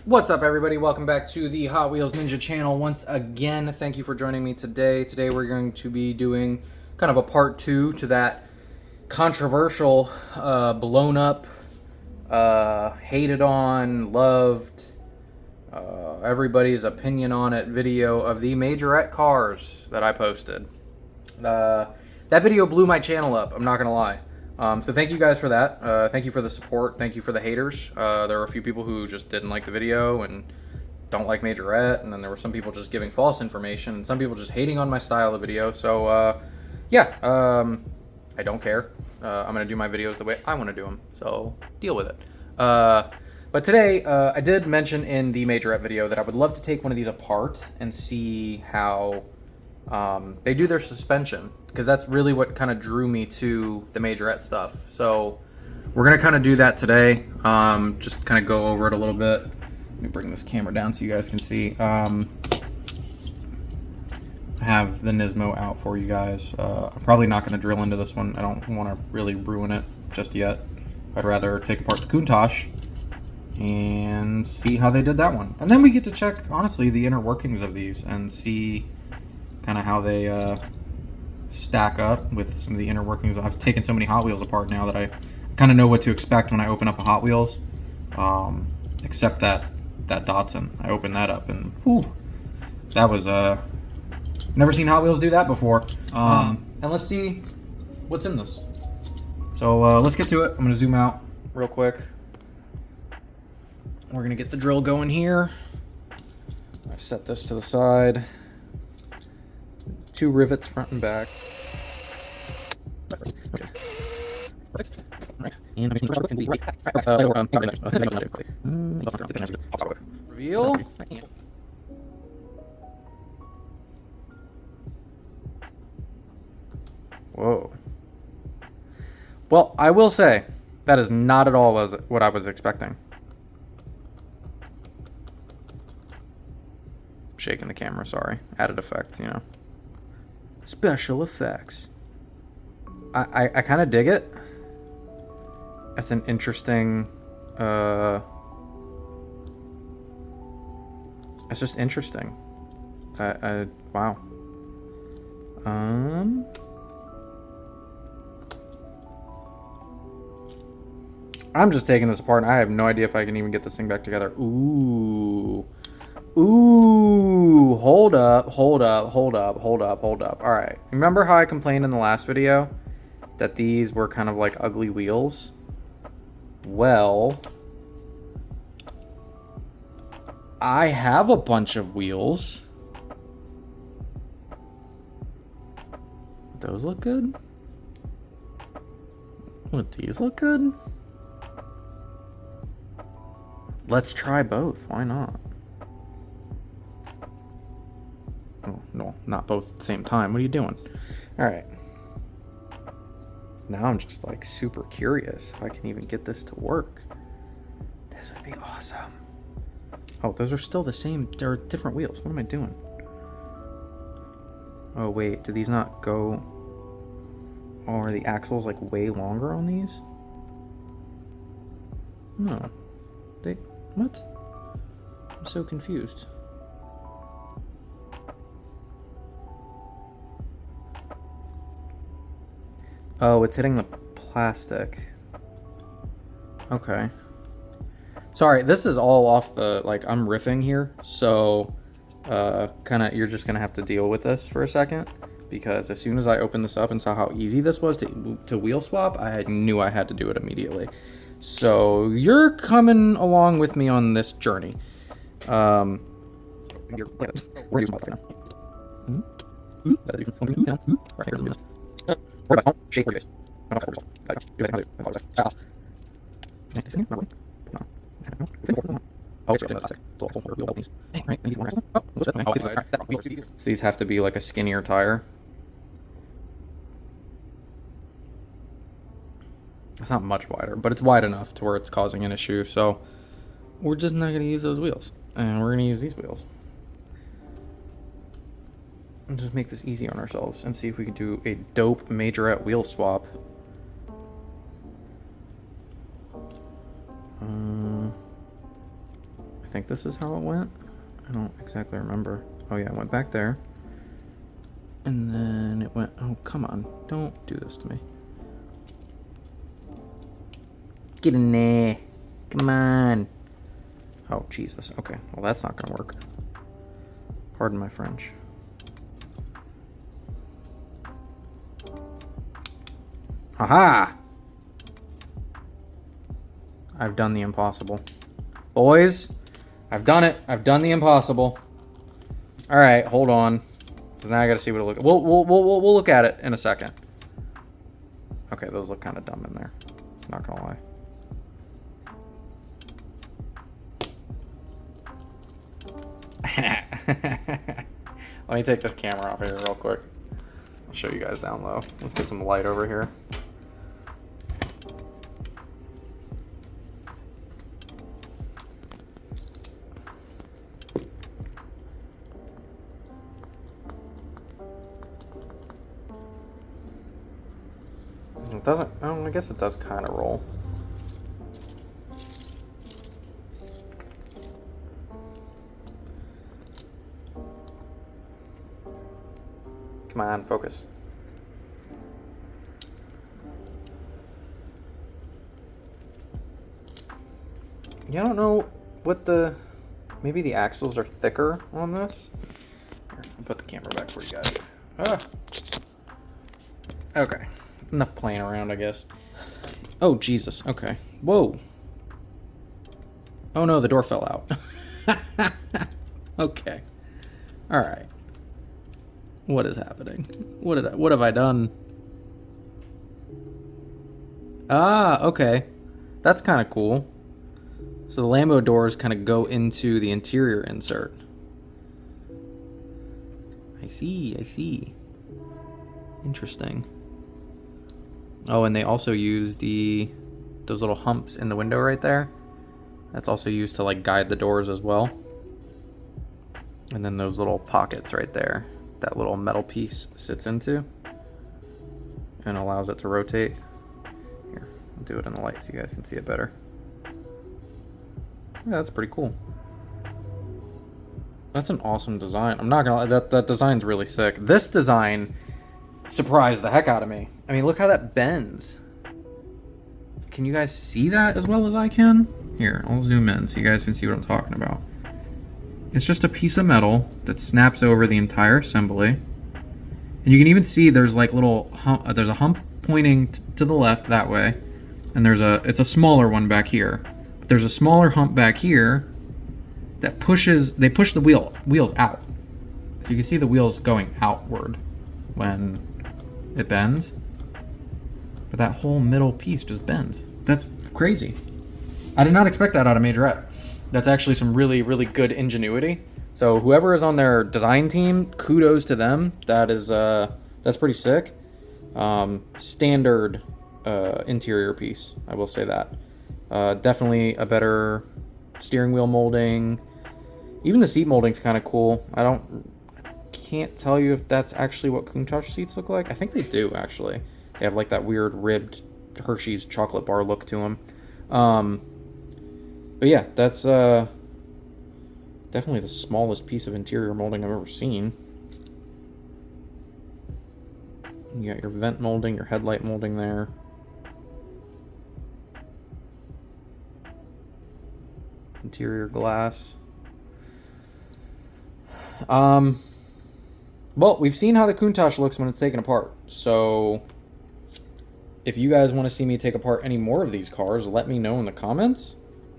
What's up, everybody? Welcome back to the Hot Wheels Ninja channel once again. Thank you for joining me today. Today we're going to be doing kind of a part 2 to that controversial, blown up, hated on, loved, everybody's opinion on it video of the Majorette cars that I posted. That video blew my channel up, I'm not going to lie. So thank you guys for that. Thank you for the support. Thank you for the haters. There were a few people who just didn't like the video and don't like Majorette, and then there were some people just giving false information, and some people just hating on my style of video. So yeah, I don't care. I'm gonna do my videos the way I want to do them. So deal with it. But today, I did mention in the Majorette video that I would love to take one of these apart and see how they do their suspension, because that's really what kind of drew me to the Majorette stuff. So we're gonna kind of do that today. Just kind of go over it a little bit. Let me bring this camera down so you guys can see. I have the Nismo out for you guys. I'm probably not going to drill into this one. I don't want to really ruin it just yet. I'd rather take apart the Countach and see how they did that one. And then we get to check, honestly, the inner workings of these and see kind of how they stack up with some of the inner workings. I've taken so many Hot Wheels apart now that I kind of know what to expect when I open up a Hot Wheels. Except that Datsun. I opened that up and whew, that was never seen Hot Wheels do that before. And let's see what's in this. So let's get to it. I'm gonna zoom out real quick. We're gonna get the drill going here. I set this to the side. 2 rivets front and back. Okay. Perfect. Right. And everything can be right back. Reveal. Whoa. Well, I will say that is not at all what I was expecting. Shaking the camera, sorry. Added effect, you know. Special effects. I kind of dig it. That's an interesting, it's just interesting. Wow. I'm just taking this apart and I have no idea if I can even get this thing back together. Ooh. Ooh, hold up. All right. Remember how I complained in the last video that these were kind of like ugly wheels? Well, I have a bunch of wheels. Those look good. Would these look good? Let's try both. Why not? Oh, no, not both at the same time. What are you doing? All right. Now I'm just like super curious if I can even get this to work. This would be awesome. Oh, those are still the same. They're different wheels. What am I doing? Oh, wait. Do these not go... Oh, are the axles like way longer on these? No. They... What? I'm so confused. Oh, it's hitting the plastic. Okay. Sorry, this is all off the, like, I'm riffing here, so kind of, you're just gonna have to deal with this for a second, because as soon as I opened this up and saw how easy this was to wheel swap, I knew I had to do it immediately. So you're coming along with me on this journey. We're using shape for this. These have to be like a skinnier tire. It's not much wider, but it's wide enough to where it's causing an issue. So we're just not going to use those wheels, and we're going to use these wheels. And just make this easy on ourselves and see if we can do a dope Majorette wheel swap. I I think this is how it went. I don't exactly remember. Oh yeah, it went back there. And then it went, oh, come on. Don't do this to me. Get in there. Come on. Oh, Jesus. Okay. Well, that's not going to work. Pardon my French. Haha! I've done the impossible. Boys, I've done it. I've done the impossible. All right, hold on. Now I got to see what it looks. We'll look at it in a second. Okay, those look kind of dumb in there. Not gonna lie. Let me take this camera off here real quick. I'll show you guys down low. Let's get some light over here. It doesn't, oh, I guess it does kind of roll. Come on, focus. Yeah, I don't know what the, maybe the axles are thicker on this. Here, I'll put the camera back for you guys. Ah. Okay. Enough playing around, I guess. Oh, Jesus. Okay. Whoa. Oh, no, the door fell out. Okay. All right. What is happening? What have I done? Ah, okay. That's kind of cool. So the Lambo doors kind of go into the interior insert. I see, I see. Interesting. Oh, and they also use those little humps in the window right there. That's also used to like guide the doors as well. And then those little pockets right there, that little metal piece sits into and allows it to rotate. Here, I'll do it in the light so you guys can see it better. Yeah, that's pretty cool. That's an awesome design. I'm not gonna lie, that design's really sick. This design surprised the heck out of me. I mean, look how that bends. Can you guys see that as well as I can? Here, I'll zoom in so you guys can see what I'm talking about. It's just a piece of metal that snaps over the entire assembly. And you can even see there's like little hump, there's a hump pointing to the left that way. And it's a smaller one back here. But there's a smaller hump back here that they push the wheels out. You can see the wheels going outward when it bends, but that whole middle piece just bends. That's crazy. I did not expect that out of Majorette. That's actually some really, really good ingenuity. So whoever is on their design team, kudos to them. That's pretty sick. Standard interior piece, I will say that. Definitely a better steering wheel molding. Even the seat molding's kind of cool. Can't tell you if that's actually what Countach seats look like. I think they do, actually. They have like that weird ribbed Hershey's chocolate bar look to them. But yeah, that's definitely the smallest piece of interior molding I've ever seen. You got your vent molding, your headlight molding there. Interior glass. Well, we've seen how the Countach looks when it's taken apart, so if you guys want to see me take apart any more of these cars, let me know in the comments,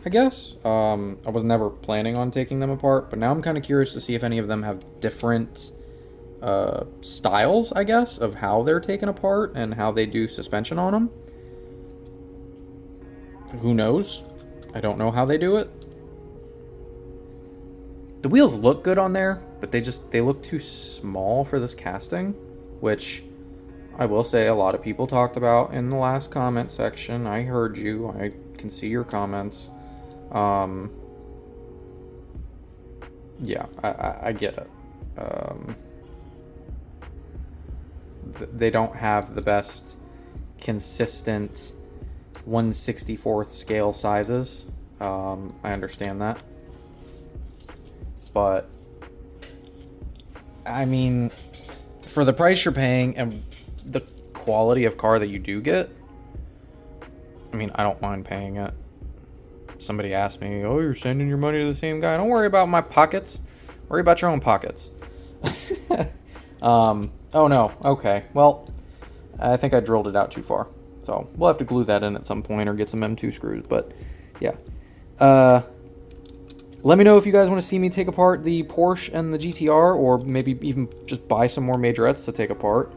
I guess. I was never planning on taking them apart, but now I'm kind of curious to see if any of them have different styles, I guess, of how they're taken apart and how they do suspension on them. Who knows? I don't know how they do it. The wheels look good on there, but they look too small for this casting, which I will say a lot of people talked about in the last comment section. I heard you. I can see your comments. Yeah, I get it. They don't have the best consistent 1/64th scale sizes. I understand that. but I mean, for the price you're paying and the quality of car that you do get, I mean, I don't mind paying it. Somebody asked me, oh, you're sending your money to the same guy. Don't worry about my pockets. Worry about your own pockets. Oh no, okay. Well, I think I drilled it out too far. So we'll have to glue that in at some point or get some M2 screws, but yeah. Let me know if you guys want to see me take apart the Porsche and the GTR, or maybe even just buy some more Majorettes to take apart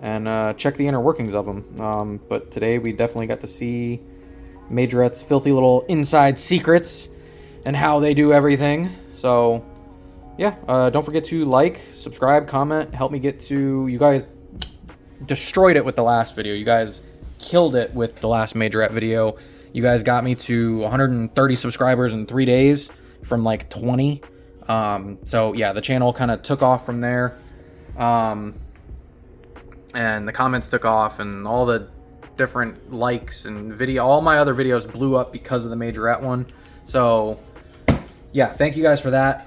and check the inner workings of them. But today we definitely got to see Majorette's filthy little inside secrets and how they do everything. So yeah, don't forget to like, subscribe, comment, help me get to... You guys destroyed it with the last video. You guys killed it with the last Majorette video. You guys got me to 130 subscribers in 3 days from like 20. So yeah, the channel kind of took off from there. And the comments took off, and all the different likes and all my other videos blew up because of the Majorette one. So yeah, thank you guys for that.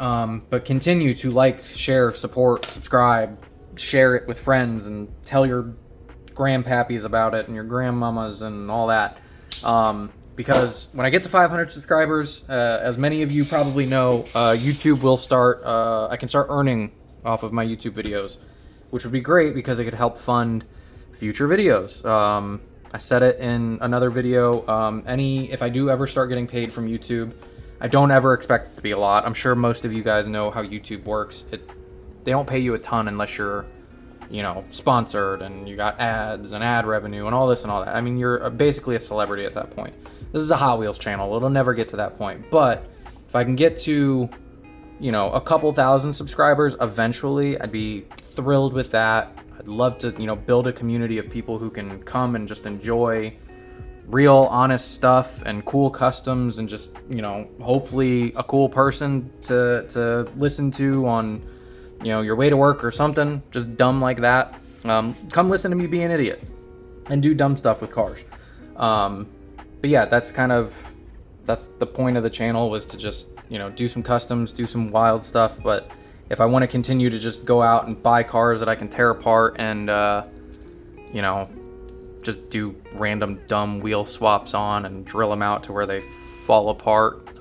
But continue to like, share, support, subscribe, share it with friends, and tell your grandpappies about it and your grandmamas and all that. Because when I get to 500 subscribers, as many of you probably know, YouTube will start, I can start earning off of my YouTube videos, which would be great because it could help fund future videos. I said it in another video, if I do ever start getting paid from YouTube, I don't ever expect it to be a lot. I'm sure most of you guys know how YouTube works. They don't pay you a ton unless you're, you know, sponsored and you got ads and ad revenue and all this and all that. I mean, you're basically a celebrity at that point. This is a Hot Wheels channel. It'll never get to that point. But if I can get to, you know, a couple thousand subscribers eventually, I'd be thrilled with that. I'd love to, you know, build a community of people who can come and just enjoy real, honest stuff and cool customs, and just, you know, hopefully a cool person to listen to on, you know, your way to work or something, just dumb like that. Come listen to me be an idiot and do dumb stuff with cars. But yeah, that's the point of the channel, was to just, you know, do some customs, do some wild stuff. But if I want to continue to just go out and buy cars that I can tear apart and, you know, just do random dumb wheel swaps on and drill them out to where they fall apart,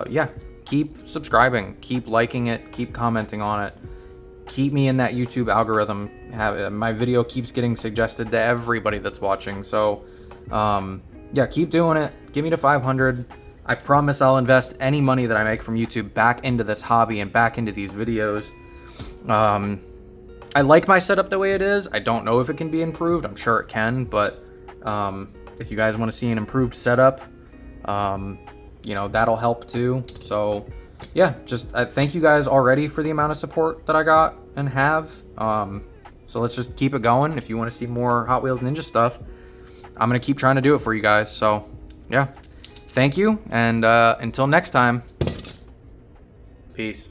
yeah, keep subscribing, keep liking it, keep commenting on it. Keep me in that YouTube algorithm. My video keeps getting suggested to everybody that's watching. So, yeah, keep doing it. Get me to 500. I promise I'll invest any money that I make from YouTube back into this hobby and back into these videos. I like my setup the way it is. I don't know if it can be improved. I'm sure it can, but if you guys want to see an improved setup, you know, that'll help too. So yeah, just thank you guys already for the amount of support that I got and have. So let's just keep it going. If you want to see more Hot Wheels Ninja stuff, I'm going to keep trying to do it for you guys. So yeah, thank you. And until next time, peace.